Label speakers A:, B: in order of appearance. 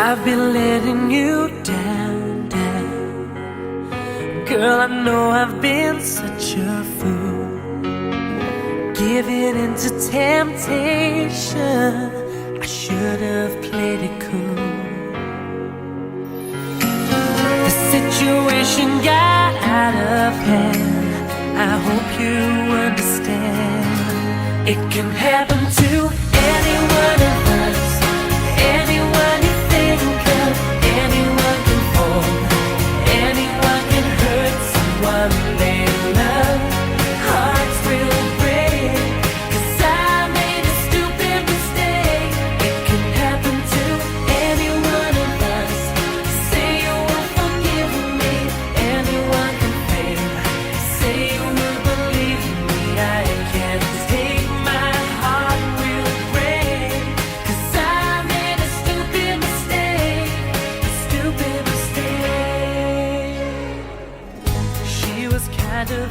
A: I've been letting you down, down. Girl, I know I've been such a fool, giving into temptation. I should have played it cool. The situation got out of hand. I hope you understand. It can happen to any one of us. Anyone you think of, anyone can fall, anyone can hurt someone they love. Hearts will break, 'cause I made a stupid mistake. It can happen to any one of us. Say you will forgive me, anyone can fail. Say you will believe me, I can't take my heart will break, 'cause I made a stupid mistake, a stupid mistake. She was kind of